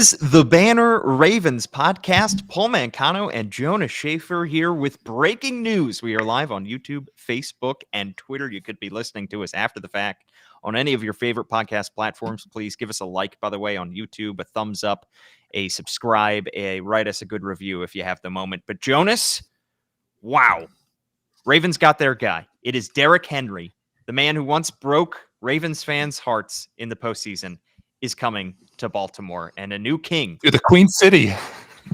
is the Banner Ravens podcast. Paul Mancano and Jonas Shaffer here with breaking news. We are live on YouTube, Facebook, and Twitter. You could be listening to us after the fact on any of your favorite podcast platforms. Please give us a like, by the way, on YouTube, a thumbs up, a subscribe, write us a good review if you have the moment. But Jonas, wow. Ravens got their guy. It is Derrick Henry, the man who once broke Ravens fans' hearts in the postseason, is coming to Baltimore, and a new king. To the Queen City.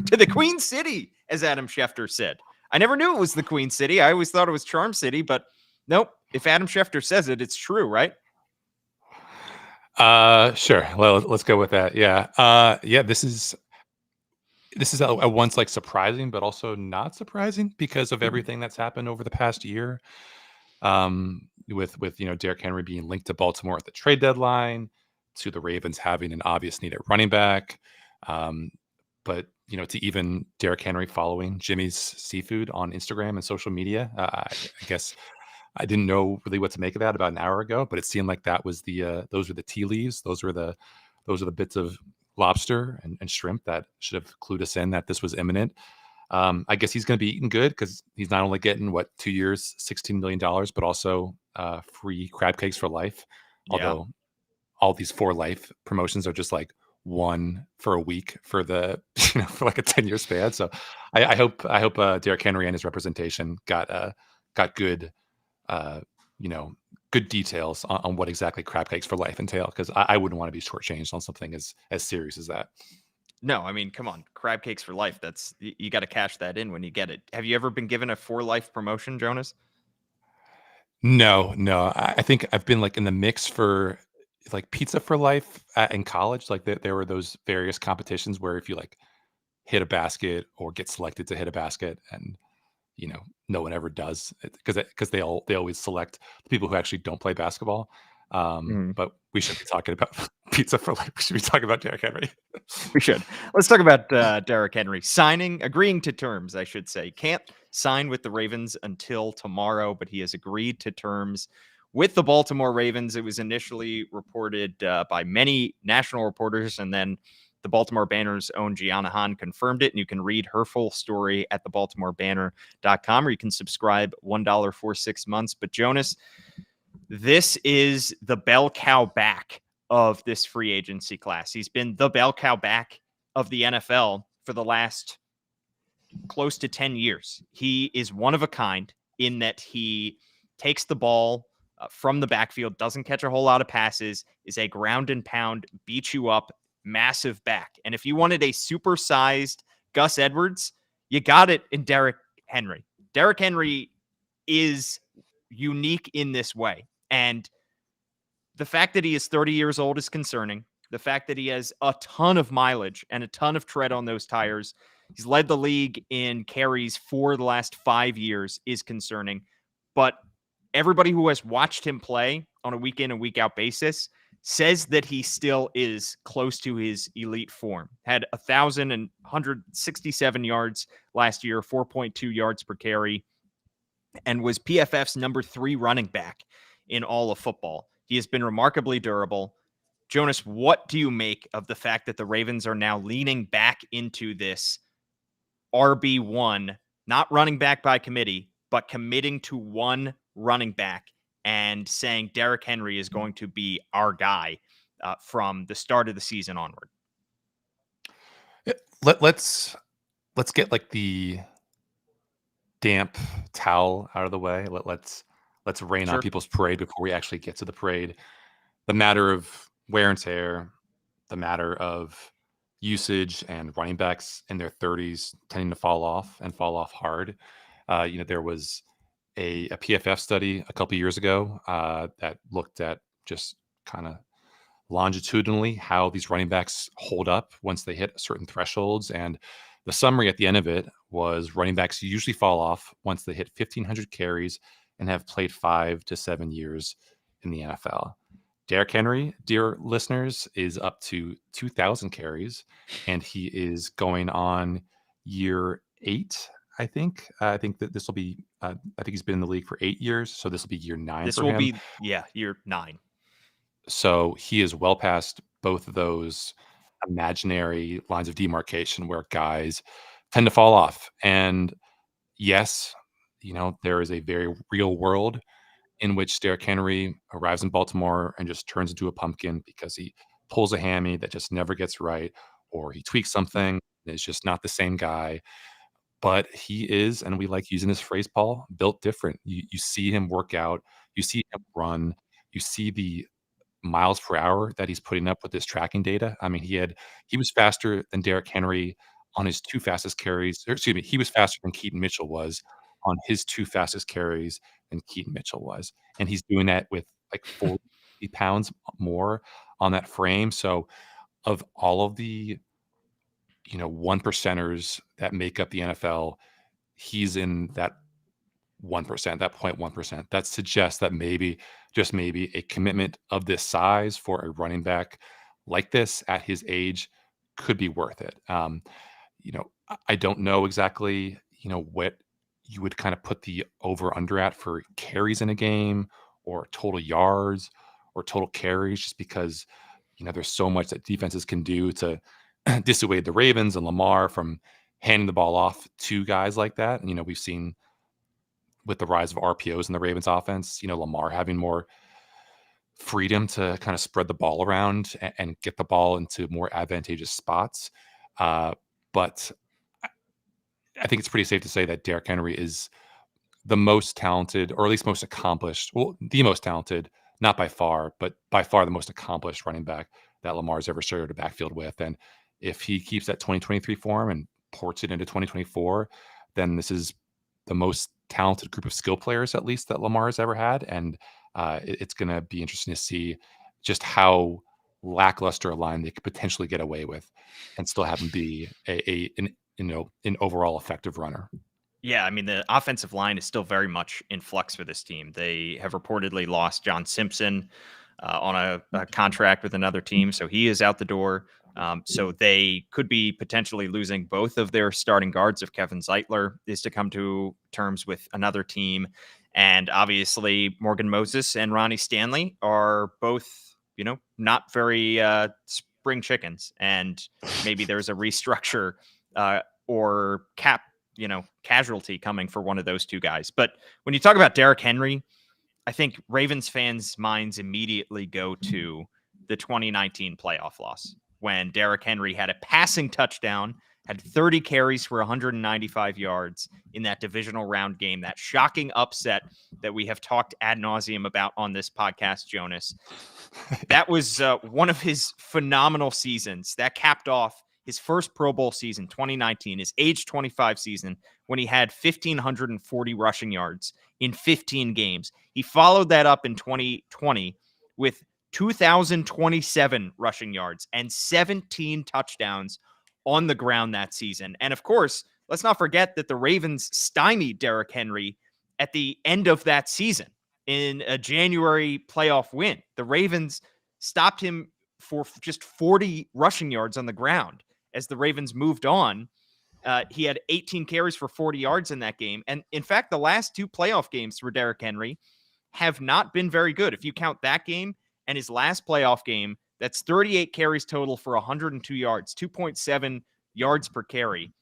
To the Queen City, as Adam Schefter said. I never knew it was the Queen City. I always thought it was Charm City, but nope. If Adam Schefter says it, it's true, right? Sure. Well, let's go with that. Yeah. This is at once like surprising, but also not surprising because of everything that's happened over the past year. With Derrick Henry being linked to Baltimore at the trade deadline, to the Ravens having an obvious need at running back, but to even Derrick Henry following Jimmy's Seafood on Instagram and social media. I guess I didn't know really what to make of that about an hour ago, but it seemed like that was those were the tea leaves. Those were the bits of lobster and shrimp that should have clued us in that this was imminent. I guess he's going to be eating good because he's not only getting 2 years, $16 million, but also free crab cakes for life. Although all these for life promotions are just like one for a week for the for like a 10-year span. So I hope Derrick Henry and his representation got good good details on what exactly crab cakes for life entail, because I wouldn't want to be shortchanged on something as serious as that. No, I mean, come on, crab cakes for life. That's, you got to cash that in when you get it. Have you ever been given a for life promotion, Jonas? No. I think I've been like in the mix for like pizza for life in college. Like there were those various competitions where if you like hit a basket or get selected to hit a basket, and no one ever does, because they always select the people who actually don't play basketball. But we shouldn't be talking about pizza for life. We should be talking about Derrick Henry. We should. Let's talk about Derrick Henry agreeing to terms, I should say. Can't sign with the Ravens until tomorrow, but he has agreed to terms with the Baltimore Ravens. It was initially reported by many national reporters, and then the Baltimore Banner's own Gianna Hahn confirmed it, and you can read her full story at thebaltimorebanner.com, or you can subscribe $1 for 6 months. But Jonas, this is the bell cow back of this free agency class. He's been the bell cow back of the NFL for the last close to 10 years. He is one of a kind in that he takes the ball from the backfield, doesn't catch a whole lot of passes, is a ground and pound, beat you up, massive back. And if you wanted a supersized Gus Edwards, you got it in Derrick Henry. Derrick Henry is unique in this way. And the fact that he is 30 years old is concerning. The fact that he has a ton of mileage and a ton of tread on those tires, he's led the league in carries for the last 5 years, is concerning. But everybody who has watched him play on a week in and week out basis says that he still is close to his elite form. Had 1,167 yards last year, 4.2 yards per carry, and was PFF's number 3 running back in all of football. He has been remarkably durable. Jonas, what do you make of the fact that the Ravens are now leaning back into this RB1, not running back by committee, but committing to one running back and saying Derrick Henry is going to be our guy from the start of the season onward? Let's get like the damp towel out of the way. Let's rain on people's parade before we actually get to the parade. The matter of wear and tear, the matter of usage and running backs in their 30s tending to fall off hard. There was a PFF study a couple years ago that looked at just kind of longitudinally how these running backs hold up once they hit certain thresholds. And the summary at the end of it was running backs usually fall off once they hit 1,500 carries and have played 5 to 7 years in the NFL. Derrick Henry, dear listeners, is up to 2,000 carries, and he is going on year 8. I think that this will be. I think he's been in the league for 8 years, so this will be year 9. This for will him. be year 9. So he is well past both of those imaginary lines of demarcation where guys tend to fall off. And yes, there is a very real world in which Derrick Henry arrives in Baltimore and just turns into a pumpkin because he pulls a hammy that just never gets right, or he tweaks something and is just not the same guy. But he is, and we like using this phrase, Paul, built different. You see him work out, you see him run, you see the miles per hour that he's putting up with this tracking data. I mean, he was faster than Derrick Henry on his 2 fastest carries, or excuse me, he was faster than Keaton Mitchell was on his 2 fastest carries than Keaton Mitchell was, and he's doing that with, like, 40 pounds more on that frame. So, of all of the, 1 percenters that make up the NFL, he's in that 1%, that 0.1%. That suggests that maybe, just maybe, a commitment of this size for a running back like this at his age could be worth it. I don't know exactly, what you would kind of put the over under at for carries in a game, or total yards, or total carries, just because, there's so much that defenses can do to dissuade the Ravens and Lamar from handing the ball off to guys like that. And, we've seen with the rise of RPOs in the Ravens offense, Lamar having more freedom to kind of spread the ball around and get the ball into more advantageous spots. But I think it's pretty safe to say that Derrick Henry is the most talented, or at least most accomplished, well, the most talented, not by far, but by far the most accomplished running back that Lamar's ever shared a backfield with. And if he keeps that 2023 form and ports it into 2024, then this is the most talented group of skill players, at least, that Lamar has ever had. And it's going to be interesting to see just how lackluster a line they could potentially get away with and still have him be an overall effective runner. Yeah, I mean, the offensive line is still very much in flux for this team. They have reportedly lost John Simpson on a contract with another team, so he is out the door. So they could be potentially losing both of their starting guards if Kevin Zeitler is to come to terms with another team. And obviously, Morgan Moses and Ronnie Stanley are both, not very spring chickens. And maybe there's a restructure or cap casualty coming for one of those two guys. But when you talk about Derrick Henry, I think Ravens fans' minds immediately go to the 2019 playoff loss when Derrick Henry had a passing touchdown, had 30 carries for 195 yards in that divisional round game, that shocking upset that we have talked ad nauseum about on this podcast, Jonas. That was one of his phenomenal seasons. That capped off his first Pro Bowl season, 2019, his age 25 season, when he had 1,540 rushing yards in 15 games. He followed that up in 2020 with 2,027 rushing yards and 17 touchdowns on the ground that season. And of course, let's not forget that the Ravens stymied Derrick Henry at the end of that season in a January playoff win. The Ravens stopped him for just 40 rushing yards on the ground. As the Ravens moved on, he had 18 carries for 40 yards in that game. And in fact, the last two playoff games for Derrick Henry have not been very good. If you count that game and his last playoff game, that's 38 carries total for 102 yards, 2.7 yards per carry.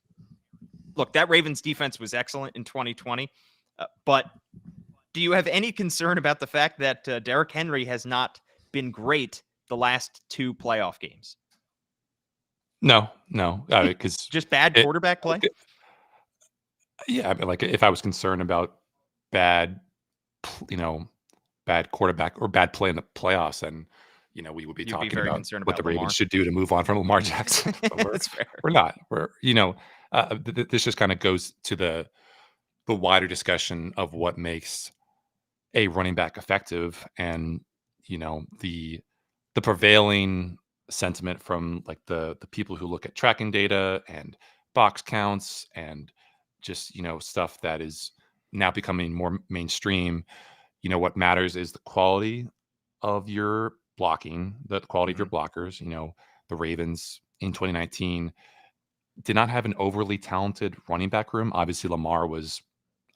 Look, that Ravens defense was excellent in 2020. But do you have any concern about the fact that Derrick Henry has not been great the last two playoff games? No, because just bad quarterback play. Yeah, but like if I was concerned about bad quarterback or bad play in the playoffs, then we would be talking about what the Ravens should do to move on from Lamar Jackson. That's fair. We're not. This just kind of goes to the wider discussion of what makes a running back effective, and the prevailing sentiment from like the people who look at tracking data and box counts and just stuff that is now becoming more mainstream. What matters is the quality of your blocking, the quality of your blockers. The Ravens in 2019 did not have an overly talented running back room. Obviously, Lamar was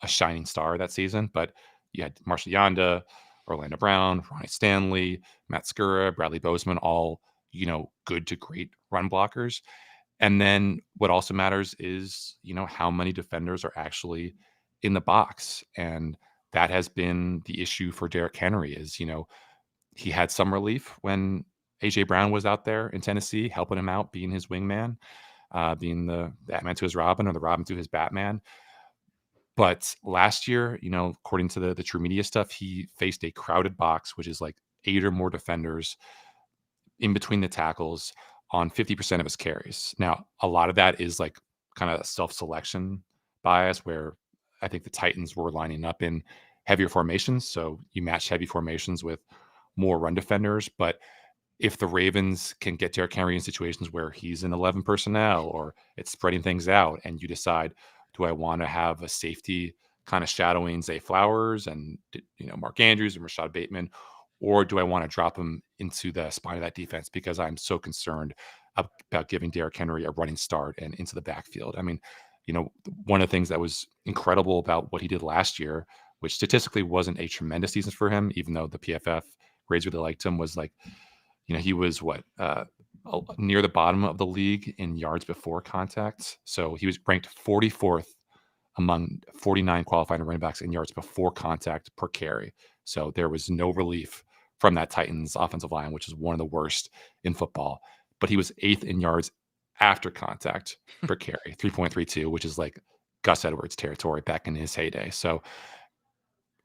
a shining star that season, but you had Marshall Yanda, Orlando Brown, Ronnie Stanley, Matt Skura, Bradley Bozeman, all good to great run blockers. And then what also matters is, how many defenders are actually in the box. And that has been the issue for Derrick Henry is, he had some relief when AJ Brown was out there in Tennessee, helping him out, being his wingman, being the Batman to his Robin or the Robin to his Batman. But last year, according to the True Media stuff, he faced a crowded box, which is like 8 or more defenders in between the tackles on 50% of his carries. Now, a lot of that is like kind of self-selection bias where I think the Titans were lining up in heavier formations. So you match heavy formations with more run defenders. But if the Ravens can get Derrick Henry in situations where he's in 11 personnel or it's spreading things out and you decide, do I want to have a safety kind of shadowing Zay Flowers and, Mark Andrews and Rashad Bateman, or do I want to drop him into the spine of that defense because I'm so concerned about giving Derrick Henry a running start and into the backfield? I mean, one of the things that was incredible about what he did last year, which statistically wasn't a tremendous season for him, even though the PFF grades really liked him, was like, he was near the bottom of the league in yards before contact. So he was ranked 44th among 49 qualifying running backs in yards before contact per carry. So there was no relief from that Titans offensive line, which is one of the worst in football. But he was 8th in yards after contact per carry, 3.32, which is like Gus Edwards territory back in his heyday. So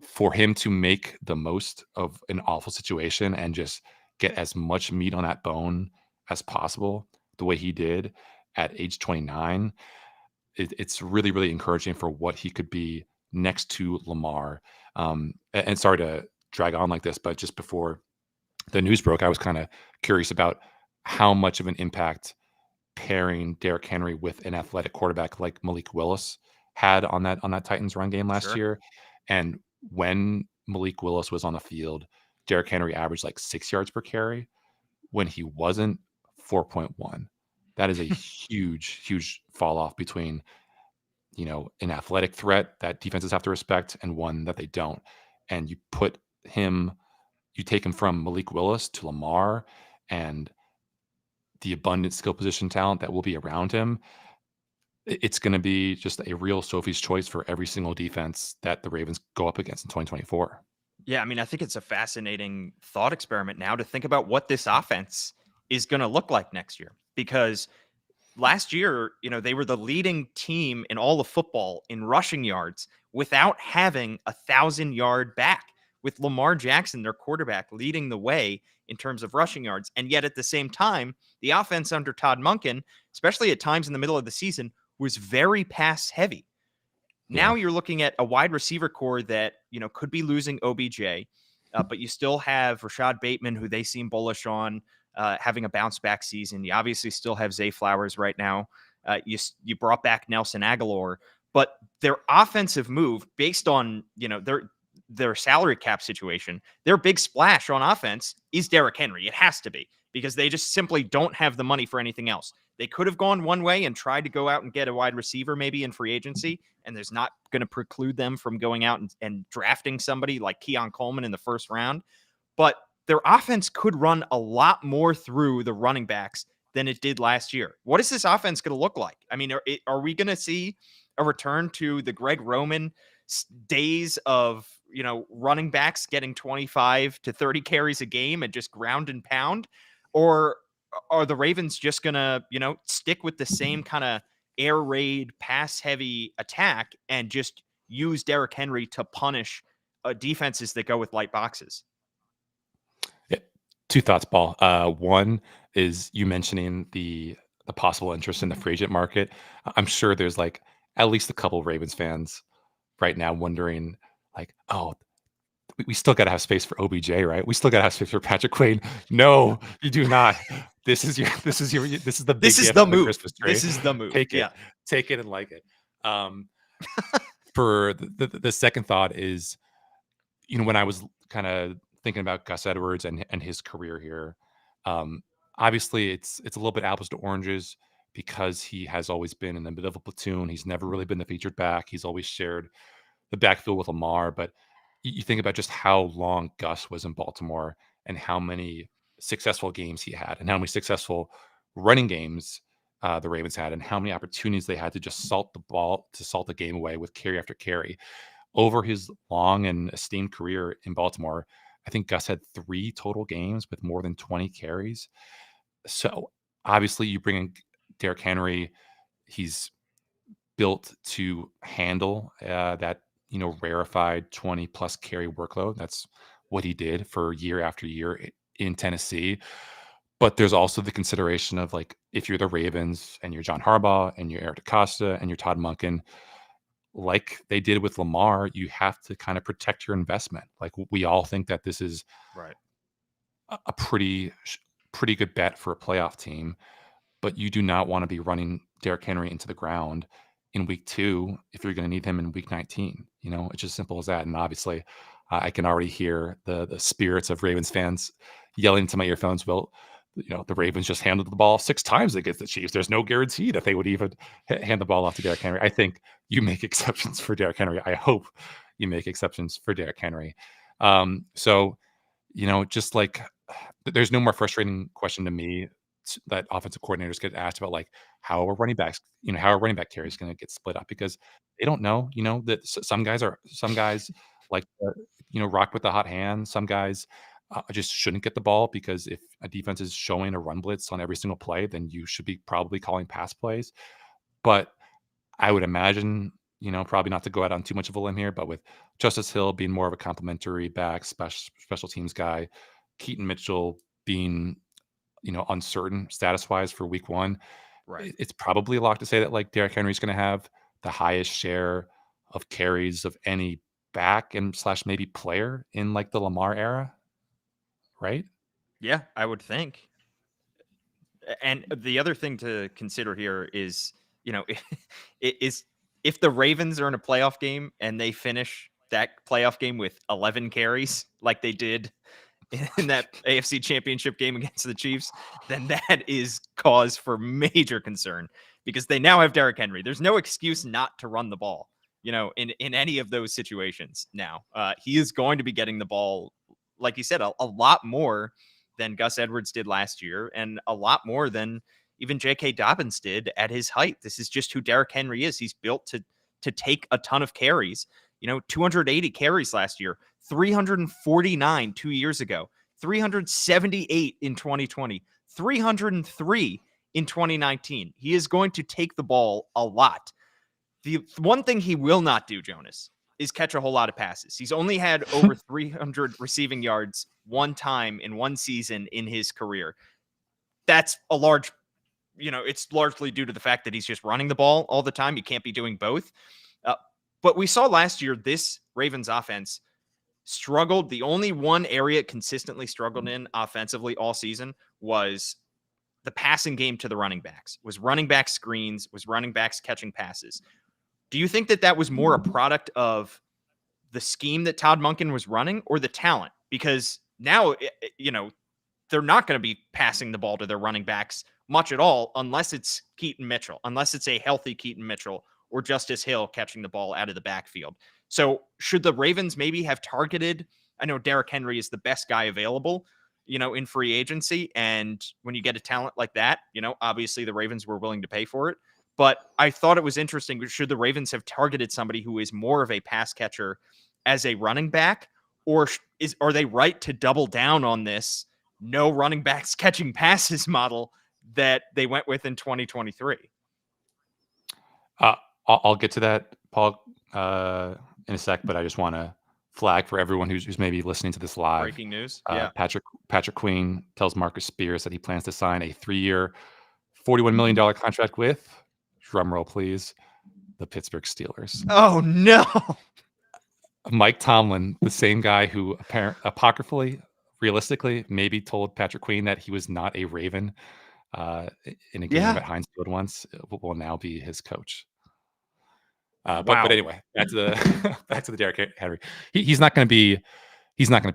for him to make the most of an awful situation and just get as much meat on that bone as possible, the way he did at age 29, it's really, really encouraging for what he could be next to Lamar. And sorry to drag on like this, but just before the news broke, I was kind of curious about how much of an impact pairing Derrick Henry with an athletic quarterback like Malik Willis had on that Titans run game last Sure. year. And when Malik Willis was on the field, Derrick Henry averaged like 6 yards per carry. When he wasn't, 4.1. That is a huge, huge fall off between, an athletic threat that defenses have to respect and one that they don't. And you take him from Malik Willis to Lamar and the abundant skill position talent that will be around him. It's going to be just a real Sophie's choice for every single defense that the Ravens go up against in 2024. Yeah, I mean, I think it's a fascinating thought experiment now to think about what this offense is going to look like next year. Because last year, they were the leading team in all of football in rushing yards without having 1,000-yard back, with Lamar Jackson, their quarterback, leading the way in terms of rushing yards. And yet at the same time, the offense under Todd Monken, especially at times in the middle of the season, was very pass heavy. Now Yeah. you're looking at a wide receiver core that, could be losing OBJ, but you still have Rashad Bateman, who they seem bullish on having a bounce back season. You obviously still have Zay Flowers right now. You brought back Nelson Aguilar, but their offensive move based on, their salary cap situation, their big splash on offense is Derrick Henry. It has to be because they just simply don't have the money for anything else. They could have gone one way and tried to go out and get a wide receiver maybe in free agency, and there's not going to preclude them from going out and drafting somebody like Keon Coleman in the first round. But their offense could run a lot more through the running backs than it did last year. What is this offense going to look like? I mean, are we going to see a return to the Greg Roman days of, running backs getting 25 to 30 carries a game and just ground and pound? Or are the Ravens just going to, stick with the same kind of air raid, pass heavy attack and just use Derrick Henry to punish defenses that go with light boxes? Yeah. Two thoughts, Paul. One is you mentioning the possible interest in the free agent market. I'm sure there's like at least a couple Ravens fans right now wondering, like, oh, we still got to have space for OBJ, right? We still got to have space for Patrick Queen. No, you do not. This is the big This is gift the on the move. Christmas tree. This is the move. Take it, Yeah. take it, and like it. For the second thought is, when I was kind of thinking about Gus Edwards and his career here, obviously it's a little bit apples to oranges because he has always been in the middle of a platoon. He's never really been the featured back. He's always shared the backfield with Lamar. But you think about just how long Gus was in Baltimore and how many successful games he had and how many successful running games the Ravens had and how many opportunities they had to just salt the game away with carry after carry. Over his long and esteemed career in Baltimore, I think Gus had 3 total games with more than 20 carries. So, obviously, you bring in Derrick Henry, he's built to handle, that, rarefied 20+ carry workload. That's what he did for year after year in Tennessee. But there's also the consideration of, like, if you're the Ravens and you're John Harbaugh and you're Eric DeCosta and you're Todd Monken, like they did with Lamar, you have to kind of protect your investment. Like, we all think that this is Right. a pretty good bet for a playoff team, but you do not want to be running Derrick Henry into the ground in week 2 if you're going to need him in week 19. It's just simple as that. And obviously, I can already hear the spirits of Ravens fans yelling into my earphones. Well, the Ravens just handled the ball 6 times against the Chiefs. There's no guarantee that they would even hand the ball off to Derrick Henry. I think you make exceptions for Derrick Henry. I hope you make exceptions for Derrick Henry. So, just like there's no more frustrating question to me that offensive coordinators get asked about, like, how are running backs, how are running back carries going to get split up, because they don't know, that some guys like, rock with the hot hand. Some guys just shouldn't get the ball, because if a defense is showing a run blitz on every single play, then you should be probably calling pass plays. But I would imagine, probably not to go out on too much of a limb here, but with Justice Hill being more of a complimentary back, special teams guy, Keaton Mitchell being, uncertain status wise for week 1, Right. it's probably a lot to say that, like, Derrick Henry's going to have the highest share of carries of any back and slash maybe player in, like, the Lamar era, right? Yeah, I would think. And the other thing to consider here is, is if the Ravens are in a playoff game and they finish that playoff game with 11 carries like they did in that AFC Championship game against the Chiefs, then that is cause for major concern, because they now have Derrick Henry. There's no excuse not to run the ball, in any of those situations now. He is going to be getting the ball, like you said, a lot more than Gus Edwards did last year, and a lot more than even J.K. Dobbins did at his height. This is just who Derrick Henry is. He's built to take a ton of carries. 280 carries last year, 349 2 years ago, 378 in 2020, 303 in 2019. He is going to take the ball a lot. The one thing he will not do, Jonas, is catch a whole lot of passes. He's only had over 300 receiving yards one time in one season in his career. That's a large, it's largely due to the fact that he's just running the ball all the time. You can't be doing both. But we saw last year this Ravens offense struggled. The only one area it consistently struggled in offensively all season was the passing game to the running backs, was running back screens, was running backs catching passes. Do you think that was more a product of the scheme that Todd Monken was running, or the talent? Because now, they're not going to be passing the ball to their running backs much at all, unless it's Keaton Mitchell, unless it's a healthy Keaton Mitchell or Justice Hill catching the ball out of the backfield. So should the Ravens maybe have targeted? I know Derrick Henry is the best guy available, in free agency. And when you get a talent like that, obviously the Ravens were willing to pay for it. But I thought it was interesting. Should the Ravens have targeted somebody who is more of a pass catcher as a running back, or are they right to double down on this no running backs catching passes model that they went with in 2023? Uh, I'll get to that, Paul, in a sec, but I just want to flag for everyone who's maybe listening to this live. Breaking news. Yeah. Patrick Queen tells Marcus Spears that he plans to sign a 3-year, $41 million contract with, drum roll please, the Pittsburgh Steelers. Oh no. Mike Tomlin, the same guy who apocryphally, realistically, maybe told Patrick Queen that he was not a Raven in a game at Heinz Field once, will now be his coach. Wow. But anyway, back to the Derrick Henry. He's not going to be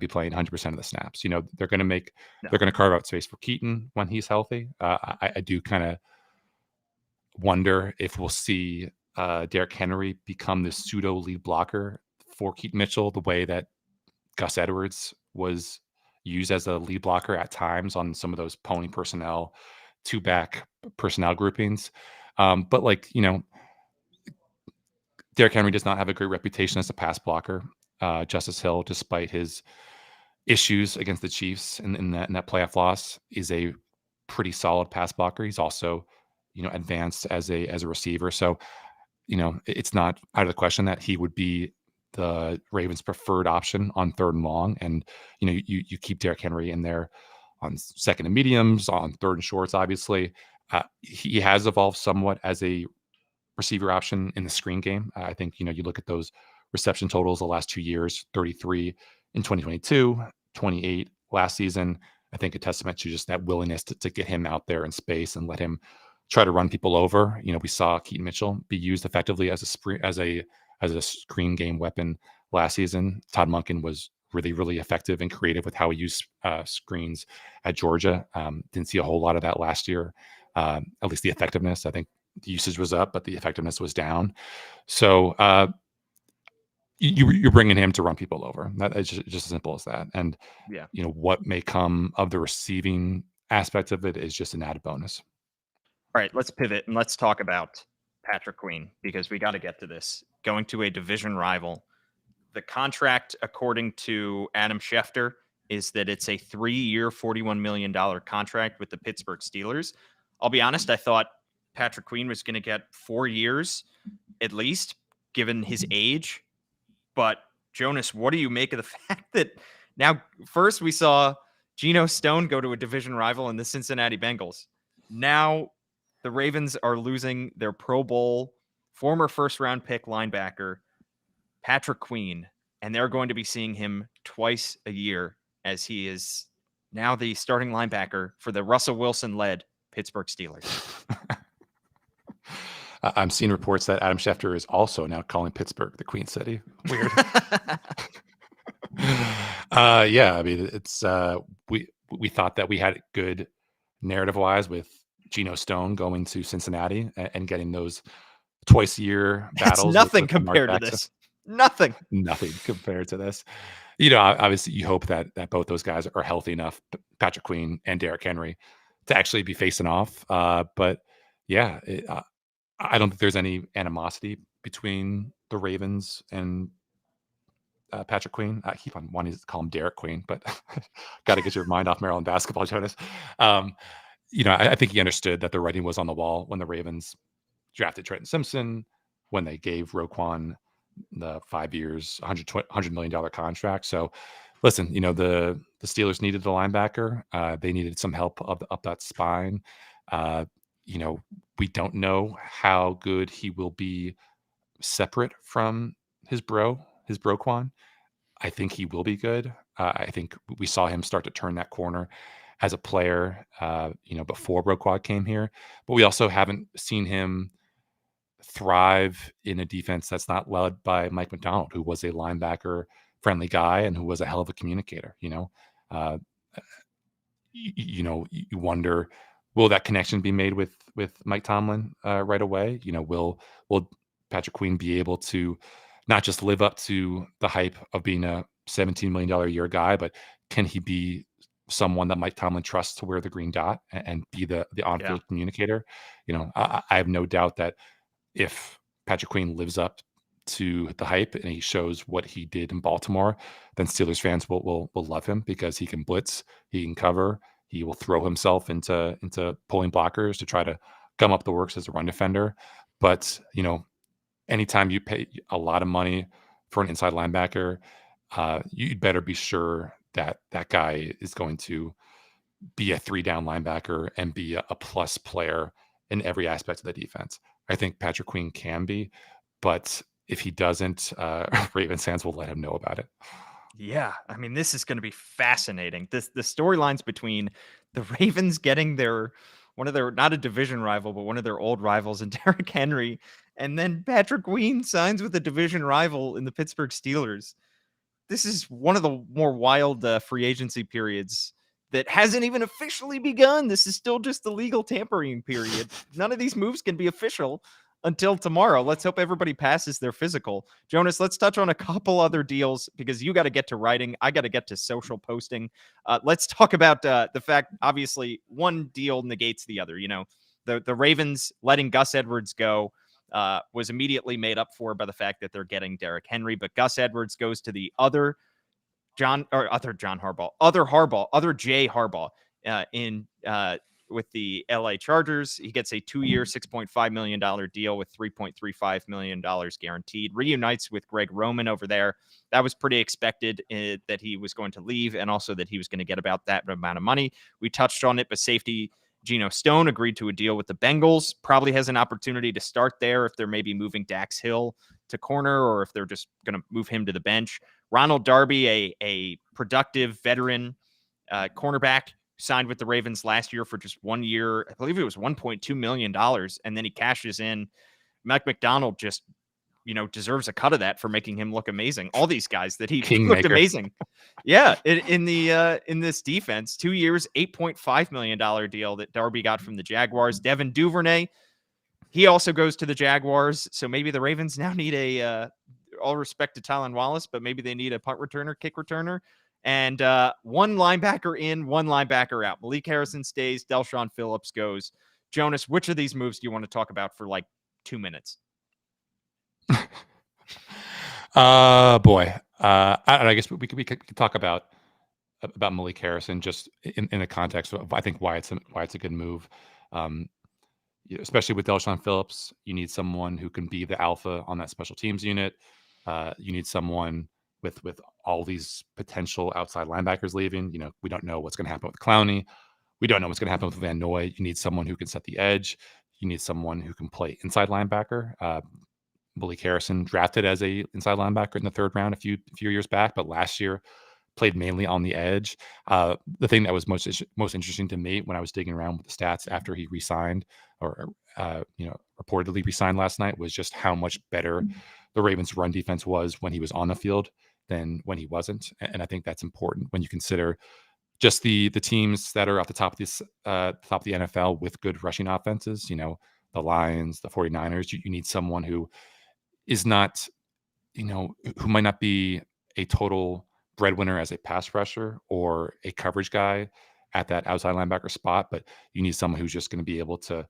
playing 100% of the snaps. They're going to carve out space for Keaton when he's healthy. I do kind of wonder if we'll see Derrick Henry become the pseudo lead blocker for Keaton Mitchell, the way that Gus Edwards was used as a lead blocker at times on some of those pony personnel, two back personnel groupings. But like, Derrick Henry does not have a great reputation as a pass blocker. Justice Hill, despite his issues against the Chiefs in that playoff loss, is a pretty solid pass blocker. He's also, advanced as a receiver. So, it's not out of the question that he would be the Ravens' preferred option on 3rd and long. And, you keep Derrick Henry in there on 2nd and mediums, on 3rd and shorts, obviously. He has evolved somewhat as a receiver option in the screen game. I think, you look at those reception totals the last 2 years, 33 in 2022, 28 last season. I think a testament to just that willingness to get him out there in space and let him try to run people over. We saw Keaton Mitchell be used effectively as a screen game weapon last season. Todd Monken was really, really effective and creative with how he used screens at Georgia. Didn't see a whole lot of that last year. At least the effectiveness. I think the usage was up, but the effectiveness was down. So you're bringing him to run people over. It's just as simple as that. And Yeah. what may come of the receiving aspect of it is just an added bonus. All right, let's pivot and let's talk about Patrick Queen, because we got to get to this. Going to a division rival. The contract, according to Adam Schefter, is that it's a 3-year, $41 million contract with the Pittsburgh Steelers. I'll be honest, I thought Patrick Queen was going to get 4 years at least, given his age. But Jonas, what do you make of the fact that now first we saw Geno Stone go to a division rival in the Cincinnati Bengals. Now the Ravens are losing their Pro Bowl former 1st-round pick linebacker, Patrick Queen, and they're going to be seeing him twice a year as he is now the starting linebacker for the Russell Wilson-led Pittsburgh Steelers. I'm seeing reports that Adam Schefter is also now calling Pittsburgh the Queen City. Weird. Yeah, I mean, it's we thought that we had it good narrative-wise with Geno Stone going to Cincinnati and getting those twice-a-year battles. That's nothing with Lamar compared to Jackson. this. Nothing. Nothing compared to this. Obviously, you hope that both those guys are healthy enough, Patrick Queen and Derrick Henry, to actually be facing off. But yeah, I don't think there's any animosity between the Ravens and Patrick Queen. I keep on wanting to call him Derrick Queen, but got to get your mind off Maryland basketball, Jonas. I think he understood that the writing was on the wall when the Ravens drafted Trenton Simpson, when they gave Roquan the 5 years, $100 million contract. So listen, the Steelers needed the linebacker. They needed some help up that spine. We don't know how good he will be separate from his Broquan. I think he will be good. I think we saw him start to turn that corner as a player, before Broquan came here. But we also haven't seen him thrive in a defense that's not led by Mike McDonald, who was a linebacker friendly guy and who was a hell of a communicator. Uh, you wonder, will that connection be made with Mike Tomlin right away? Will Patrick Queen be able to not just live up to the hype of being a $17 million a year guy, but can he be someone that Mike Tomlin trusts to wear the green dot and be the on-field communicator? I have no doubt that if Patrick Queen lives up to the hype and he shows what he did in Baltimore, then Steelers fans will love him because he can blitz, he can cover, he will throw himself into pulling blockers to try to gum up the works as a run defender. But anytime you pay a lot of money for an inside linebacker, you'd better be sure that that guy is going to be a 3-down linebacker and be a plus player in every aspect of the defense. I think Patrick Queen can be, but if he doesn't, Ravens fans will let him know about it. Yeah, I mean, this is going to be fascinating. The storylines between the Ravens getting one of their, not a division rival, but one of their old rivals in Derrick Henry, and then Patrick Queen signs with a division rival in the Pittsburgh Steelers. This is one of the more wild free agency periods that hasn't even officially begun. This is still just the legal tampering period. None of these moves can be official until tomorrow. Let's hope everybody passes their physical. Jonas, let's touch on a couple other deals because you got to get to writing. I got to get to social posting. Let's talk about the fact, obviously, one deal negates the other. The Ravens letting Gus Edwards go was immediately made up for by the fact that they're getting Derrick Henry, but Gus Edwards goes to the other Jay Harbaugh in with the LA Chargers. He gets a 2-year, $6.5 million deal with $3.35 million guaranteed. Reunites with Greg Roman over there. That was pretty expected that he was going to leave and also that he was going to get about that amount of money. We touched on it, but safety Geno Stone agreed to a deal with the Bengals. Probably has an opportunity to start there if they're maybe moving Dax Hill to corner or if they're just going to move him to the bench. Ronald Darby, a productive veteran cornerback, signed with the Ravens last year for just 1 year. I believe it was $1.2 million. And then he cashes in. Mike McDonald just, deserves a cut of that for making him look amazing. All these guys that he looked amazing. Yeah. In this defense, 2 years, $8.5 million deal that Darby got from the Jaguars. Devin Duvernay, he also goes to the Jaguars. So maybe the Ravens now need all respect to Tylan Wallace, but maybe they need a punt returner, kick returner, and one linebacker in, one linebacker out. Malik Harrison stays, Delshon Phillips goes. Jonas, which of these moves do you want to talk about for like 2 minutes? Boy. I guess we could talk about Malik Harrison just in the context of I think why it's a good move. Especially with Delshon Phillips, you need someone who can be the alpha on that special teams unit. You need someone with all these potential outside linebackers leaving. We don't know what's going to happen with Clowney. We don't know what's going to happen with Van Noy. You need someone who can set the edge. You need someone who can play inside linebacker. Malik Harrison drafted as a inside linebacker in the 3rd round a few years back, but last year played mainly on the edge. The thing that was most interesting to me when I was digging around with the stats after he re-signed or reportedly re-signed last night was just how much better the Ravens' run defense was when he was on the field than when he wasn't. And I think that's important when you consider just the teams that are at the top of the NFL with good rushing offenses. The Lions, the 49ers. You need someone who is not, who might not be a total breadwinner as a pass rusher or a coverage guy at that outside linebacker spot, but you need someone who's just going to be able to,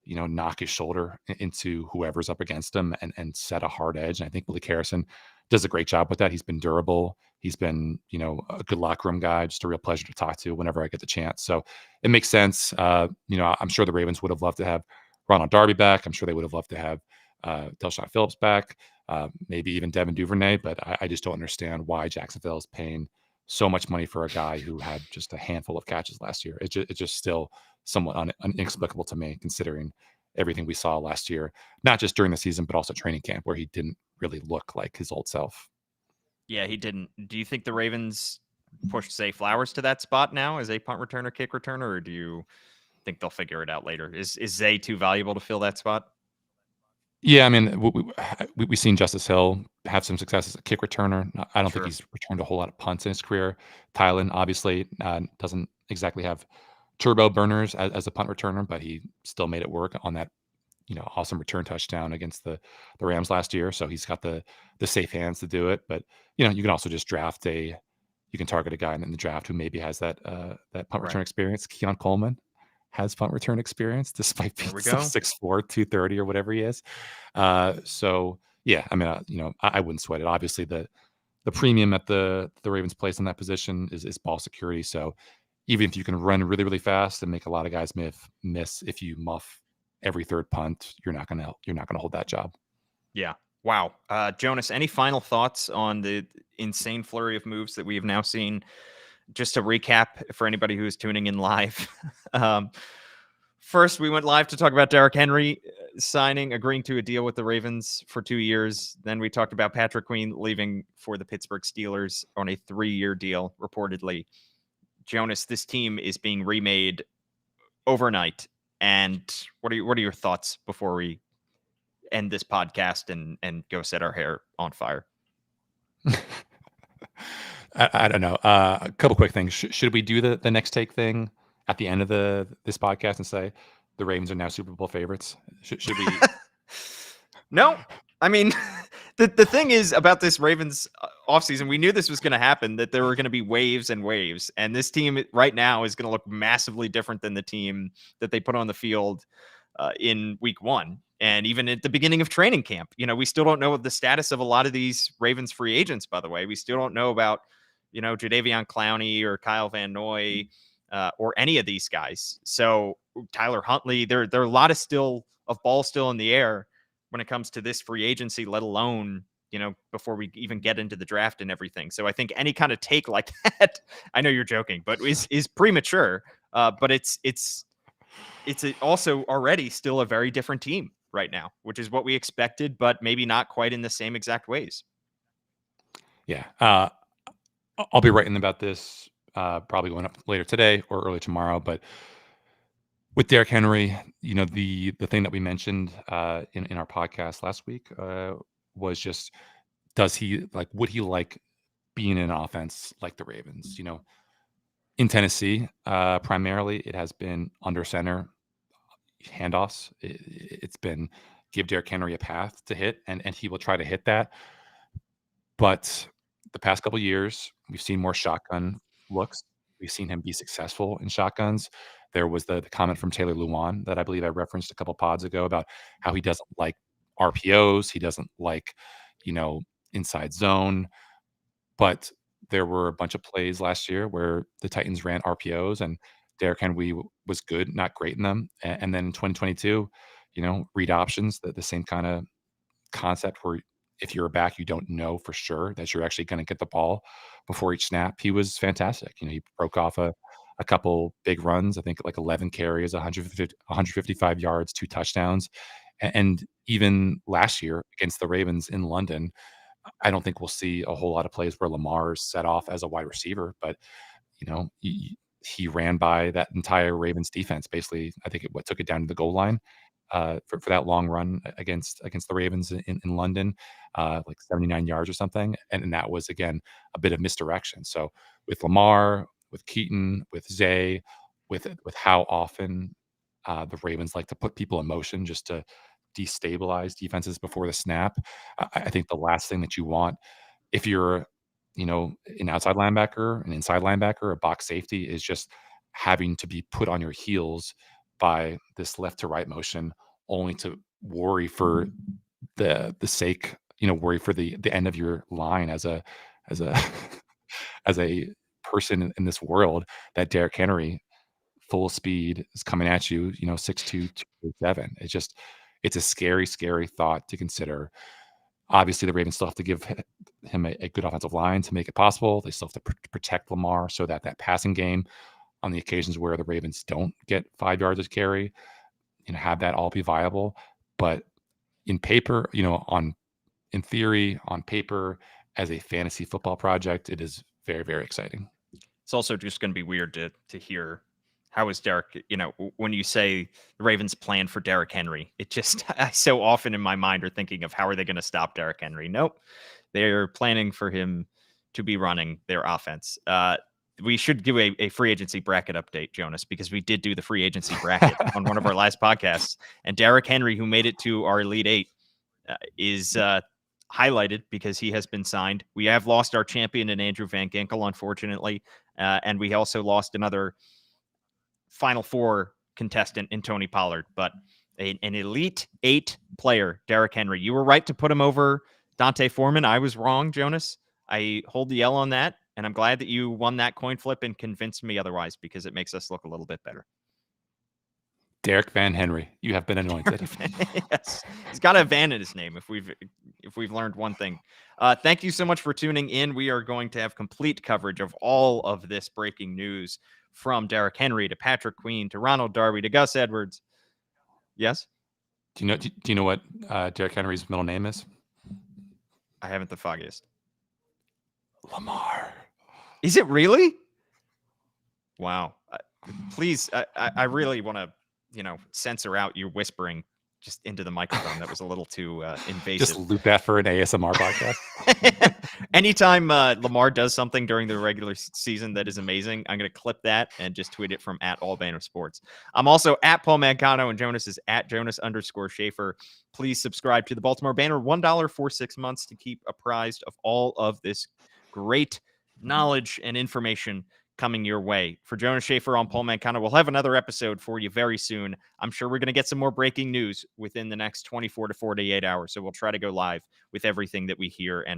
knock his shoulder into whoever's up against him and set a hard edge. And I think Malik Harrison does a great job with that. He's been durable. He's been, a good locker room guy, just a real pleasure to talk to whenever I get the chance. So it makes sense. I'm sure the Ravens would have loved to have Ronald Darby back. I'm sure they would have loved to have Delshon Phillips back, maybe even Devin Duvernay, but I just don't understand why Jacksonville is paying so much money for a guy who had just a handful of catches last year. It's just still somewhat inexplicable to me, considering everything we saw last year, not just during the season, but also training camp, where he didn't really look like his old self. Yeah, he didn't. Do you think the Ravens pushed Zay Flowers to that spot now as a punt returner, kick returner, or do you think they'll figure it out later? Is Zay too valuable to fill that spot? Yeah, I mean, we've seen Justice Hill have some success as a kick returner. I don't think he's returned a whole lot of punts in his career. Tylan obviously doesn't exactly have turbo burners as a punt returner, but he still made it work on that, awesome return touchdown against the Rams last year. So he's got the safe hands to do it. But you can also just you can target a guy in the draft who maybe has that punt return experience. Keon Coleman has punt return experience despite being 6'4", 230 or whatever he is. So yeah, I mean, I wouldn't sweat it. Obviously, the premium that the Ravens place on that position is ball security. So even if you can run really, really fast and make a lot of guys miss, if you muff every third punt, you're not gonna hold that job. Yeah. Wow. Jonas, any final thoughts on the insane flurry of moves that we have now seen? Just to recap for anybody who's tuning in live. First, we went live to talk about Derrick Henry agreeing to a deal with the Ravens for 2 years. Then we talked about Patrick Queen leaving for the Pittsburgh Steelers on a 3-year deal, reportedly. Jonas, this team is being remade overnight. And what are your thoughts before we end this podcast and go set our hair on fire? I don't know. A couple quick things. Should we do the next take thing at the end of this podcast and say the Ravens are now Super Bowl favorites? Should we? No, I mean, the thing is about this Ravens offseason, we knew this was going to happen, that there were going to be waves and waves. And this team right now is going to look massively different than the team that they put on the field in week one. And even at the beginning of training camp, we still don't know the status of a lot of these Ravens free agents, by the way. We still don't know about, Jadeveon Clowney or Kyle Van Noy or any of these guys. So Tyler Huntley, there are a lot of ball still in the air when it comes to this free agency, let alone, before we even get into the draft and everything. So I think any kind of take like that, I know you're joking, but is premature. But it's also already still a very different team right now, which is what we expected, but maybe not quite in the same exact ways. Yeah. I'll be writing about this probably going up later today or early tomorrow. But with Derrick Henry, the thing that we mentioned in our podcast last week was just, would he like being in an offense like the Ravens? In Tennessee, primarily it has been under center handoffs. It's been give Derrick Henry a path to hit, and he will try to hit that. But the past couple years, we've seen more shotgun looks. We've seen him be successful in shotguns. There was the comment from Taylor Lewan that I believe I referenced a couple pods ago about how he doesn't like RPOs. He doesn't like, inside zone. But there were a bunch of plays last year where the Titans ran RPOs and Derrick Henry was good, not great in them. And then in 2022, read options, the same kind of concept where if you're a back, you don't know for sure that you're actually going to get the ball before each snap. He was fantastic. He broke off a couple big runs. I think like 11 carries, 155 yards, 2 touchdowns. And even last year against the Ravens in London, I don't think we'll see a whole lot of plays where Lamar is set off as a wide receiver, but he ran by that entire Ravens defense. Basically, I think what took it down to the goal line for that long run against the Ravens in London, like 79 yards or something. And that was, again, a bit of misdirection. So with Lamar, with Keaton, with Zay, with how often the Ravens like to put people in motion just to destabilize defenses before the snap, I think the last thing that you want if you're, an outside linebacker, an inside linebacker, a box safety is just having to be put on your heels by this left to right motion, only to worry for the sake, worry for the end of your line as a as a person in this world that Derrick Henry full speed is coming at you, 6'2", 237. It's a scary, scary thought to consider. Obviously, the Ravens still have to give him a good offensive line to make it possible. They still have to protect Lamar so that passing game on the occasions where the Ravens don't get 5 yards of carry, have that all be viable. But in paper, in theory, on paper, as a fantasy football project, it is very, very exciting. It's also just going to be weird to hear how is Derrick, when you say the Ravens plan for Derrick Henry, it just, I so often in my mind are thinking of how are they going to stop Derrick Henry? Nope. They're planning for him to be running their offense. We should give a free agency bracket update, Jonas, because we did do the free agency bracket on one of our last podcasts. And Derrick Henry, who made it to our Elite Eight, is highlighted because he has been signed. We have lost our champion in Andrew Van Ginkel, unfortunately. And we also lost another Final Four contestant in Tony Pollard, but an Elite Eight player, Derrick Henry. You were right to put him over Dante Foreman. I was wrong, Jonas. I hold the L on that, and I'm glad that you won that coin flip and convinced me otherwise because it makes us look a little bit better. Derrick Van Henry, you have been anointed. Yes, he's got a Van in his name. If we've learned one thing, thank you so much for tuning in. We are going to have complete coverage of all of this breaking news, from Derrick Henry to Patrick Queen to Ronald Darby to Gus Edwards. Yes. Do you know what Derrick Henry's middle name is? I haven't the foggiest. Lamar. Is it really? Wow. Please, I really want to, censor out you whispering just into the microphone. That was a little too Just invasive. loop that for an ASMR podcast. Anytime Lamar does something during the regular season that is amazing, I'm going to clip that and just tweet it from @AllBannerSports. I'm also @Paul Mancano, and Jonas is @Jonas_Shaffer. Please subscribe to the Baltimore Banner, $1 for 6 months to keep apprised of all of this great knowledge and information coming your way. For Jonas Shaffer, on Paul Mancano, we'll have another episode for you very soon. I'm sure we're going to get some more breaking news within the next 24 to 48 hours. So we'll try to go live with everything that we hear and